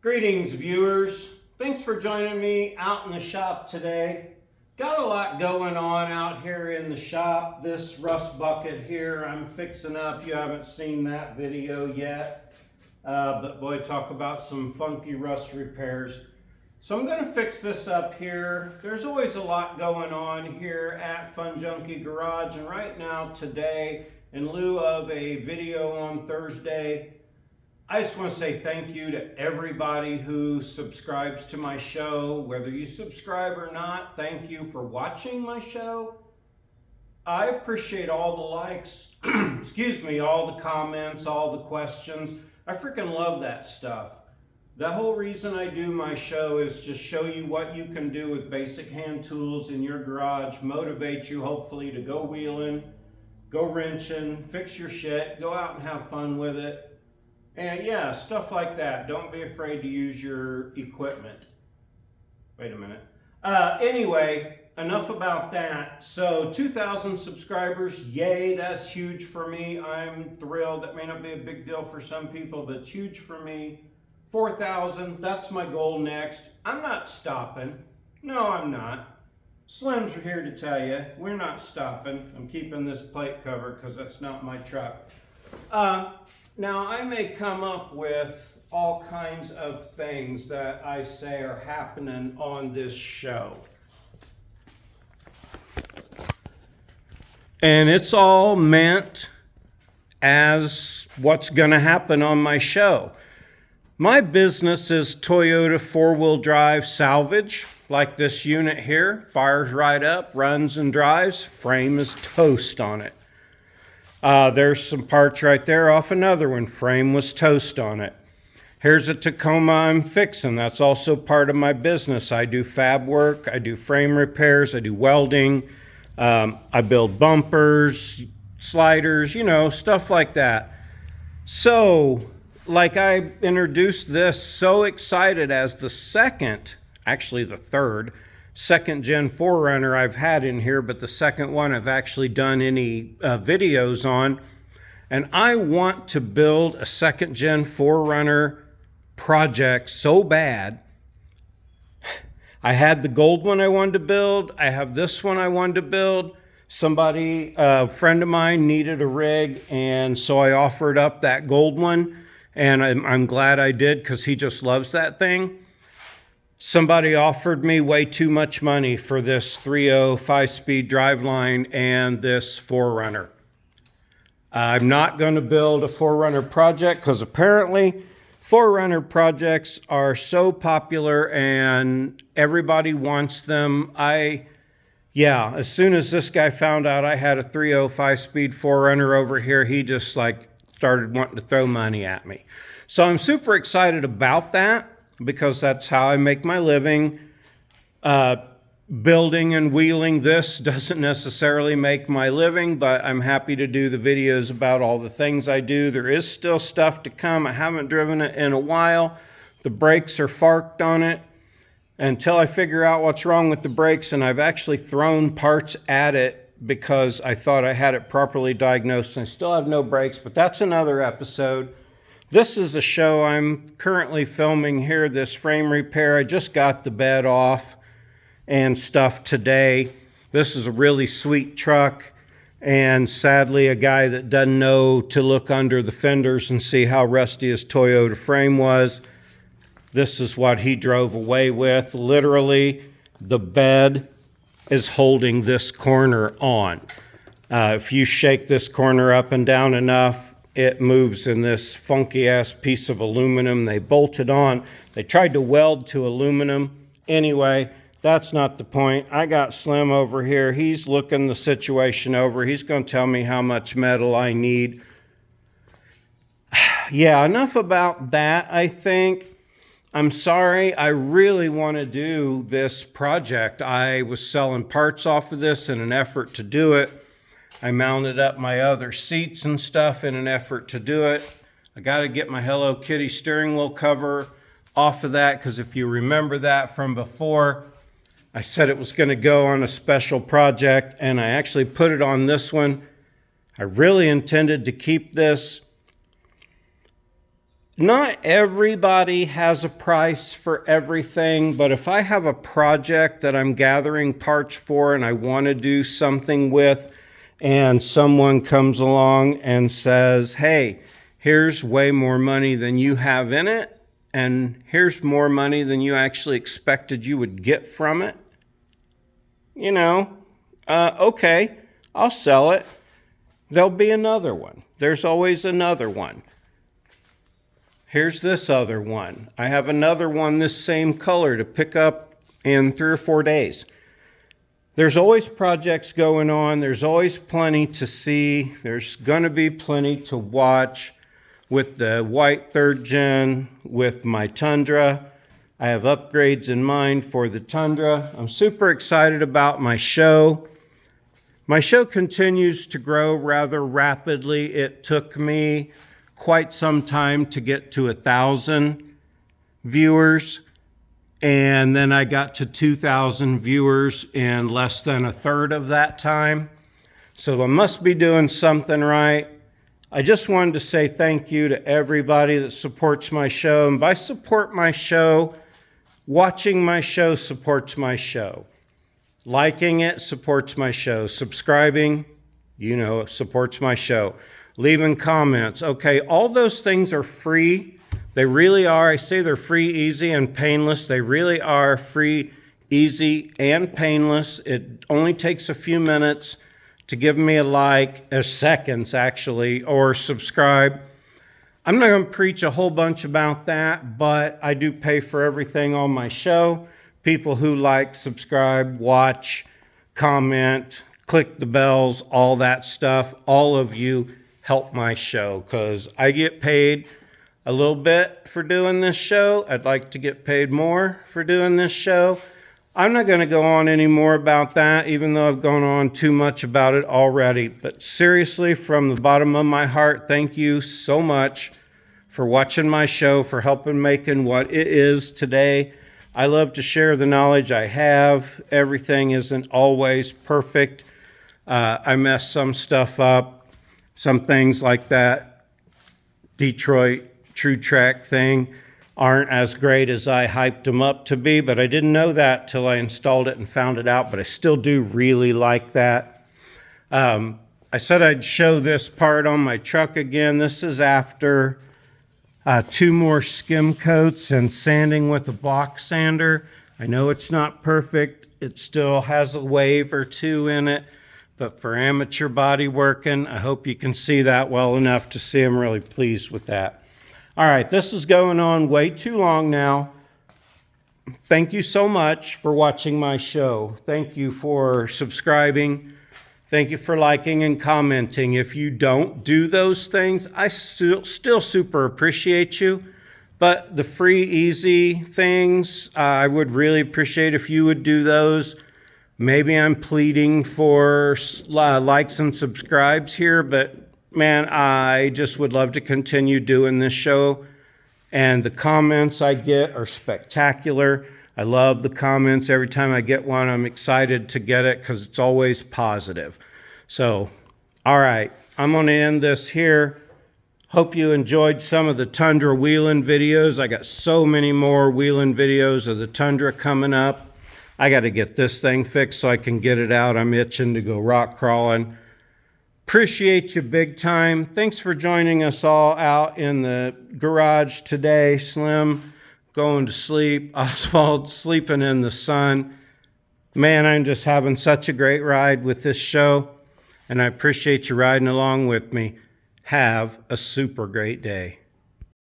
Greetings, viewers. Thanks for joining me out in the shop today. Got a lot going on out here in the shop. This rust bucket here I'm fixing up. You haven't seen that video yet. But boy, talk about some funky rust repairs. So I'm going to fix this up here. There's always a lot going on here at Funjunkie Garage. And right now, today, in lieu of a video on Thursday, I just want to say thank you to everybody who subscribes to my show. Whether you subscribe or not, thank you for watching my show. I appreciate all the likes, excuse me, all the comments, all the questions. I freaking love that stuff. The whole reason I do my show is just show you what you can do with basic hand tools in your garage, motivate you hopefully to go wheeling, go wrenching, fix your shit, go out and have fun with it. And yeah, stuff like that. Don't be afraid to use your equipment. Wait a minute. Anyway, enough about that. So 2,000 subscribers, yay, that's huge for me. I'm thrilled. That may not be a big deal for some people, but it's huge for me. 4,000, that's my goal next. I'm not stopping. No, I'm not. Slim's are here to tell you, we're not stopping. I'm keeping this plate covered because that's not my truck. Now, I may come up with all kinds of things that I say are happening on this show. And it's all meant as what's going to happen on my show. My business is Toyota four-wheel drive salvage, like this unit here. Fires right up, runs and drives, frame is toast on it. There's some parts right there off another one. Frame was toast on it. Here's a Tacoma I'm fixing. That's also part of my business. I do fab work. I do frame repairs. I do welding. I build bumpers, sliders, you know, stuff like that. So, like I introduced this, so excited as the second, actually the third, second gen 4Runner I've had in here, but the second one I've actually done any videos on. And I want to build a second gen 4Runner project so bad. I had the gold one I wanted to build. I have this one I wanted to build. Somebody, a friend of mine, needed a rig, and so I offered up that gold one. And I'm glad I did because he just loves that thing. Somebody offered me way too much money for this 3.0 5-speed driveline and this 4Runner. I'm not going to build a 4Runner project because apparently 4Runner projects are so popular and everybody wants them. As soon as this guy found out I had a 3.0 5-speed 4Runner over here, he just like started wanting to throw money at me. So I'm super excited about that, because that's how I make my living. Building and wheeling this doesn't necessarily make my living, but I'm happy to do the videos about all the things I do. There is still stuff to come. I haven't driven it in a while. The brakes are farked on it until I figure out what's wrong with the brakes, and I've actually thrown parts at it because I thought I had it properly diagnosed, and I still have no brakes, but that's another episode. This is a show I'm currently filming here, this frame repair. I just got the bed off and stuff today. This is a really sweet truck, and sadly a guy that doesn't know to look under the fenders and see how rusty his Toyota frame was. This is what he drove away with. Literally, the bed is holding this corner on. If you shake this corner up and down enough, it moves in this funky ass piece of aluminum. They bolted on. They tried to weld to aluminum. Anyway, that's not the point. I got Slim over here. He's looking the situation over. He's going to tell me how much metal I need. Yeah, enough about that, I think. I'm sorry. I really want to do this project. I was selling parts off of this in an effort to do it. I mounted up my other seats and stuff in an effort to do it. I got to get my Hello Kitty steering wheel cover off of that, because if you remember that from before, I said it was going to go on a special project, and I actually put it on this one. I really intended to keep this. not everybody has a price for everything, but if I have a project that I'm gathering parts for and I want to do something with, and someone comes along and says, hey, here's way more money than you have in it, and here's more money than you actually expected you would get from it, you know, okay, I'll sell it. There'll be another one. There's always another one. Here's this other one. I have another one this same color to pick up in 3 or 4 days. There's always projects going on. There's always plenty to see. There's going to be plenty to watch with the white 3rd gen, with my Tundra. I have upgrades in mind for the Tundra. I'm super excited about my show. My show continues to grow rather rapidly. It took me quite some time to get to 1,000 viewers, and then I got to 2,000 viewers in less than a third of that time. So I must be doing something right. I just wanted to say thank you to everybody that supports my show. And by support my show, watching my show supports my show. Liking it supports my show. Subscribing, you know, supports my show. Leaving comments. Okay, all those things are free. They really are. I say they're free, easy, and painless. They really are free, easy, and painless. It only takes a few minutes to give me a like, seconds actually, or subscribe. I'm not going to preach a whole bunch about that, but I do pay for everything on my show. People who like, subscribe, watch, comment, click the bells, all that stuff, all of you help my show, because I get paid a little bit for doing this show. I'd like to get paid more for doing this show. I'm not going to go on any more about that, even though I've gone on too much about it already. But seriously, from the bottom of my heart, thank you so much for watching my show, for helping making what it is today. I love to share the knowledge I have. Everything isn't always perfect. I mess some stuff up. Some things like that Detroit True Track thing aren't as great as I hyped them up to be, but I didn't know that till I installed it and found it out, but I still do really like that. I said I'd show this part on my truck again. This is after 2 more skim coats and sanding with a block sander. I know it's not perfect. It still has a wave or 2 in it. But for amateur body working, I hope you can see that well enough to see I'm really pleased with that. All right, this is going on way too long now. Thank you so much for watching my show. Thank you for subscribing. Thank you for liking and commenting. If you don't do those things, I still super appreciate you. But the free, easy things, I would really appreciate if you would do those. Maybe I'm pleading for likes and subscribes here, but man, I just would love to continue doing this show. And the comments I get are spectacular. I love the comments. Every time I get one, I'm excited to get it because it's always positive. So, all right, I'm going to end this here. Hope you enjoyed some of the Tundra wheelin videos. I got so many more wheelin videos of the Tundra coming up. I got to get this thing fixed so I can get it out. I'm itching to go rock crawling. Appreciate you big time. Thanks for joining us all out in the garage today. Slim going to sleep. Oswald sleeping in the sun. Man, I'm just having such a great ride with this show, and I appreciate you riding along with me. Have a super great day.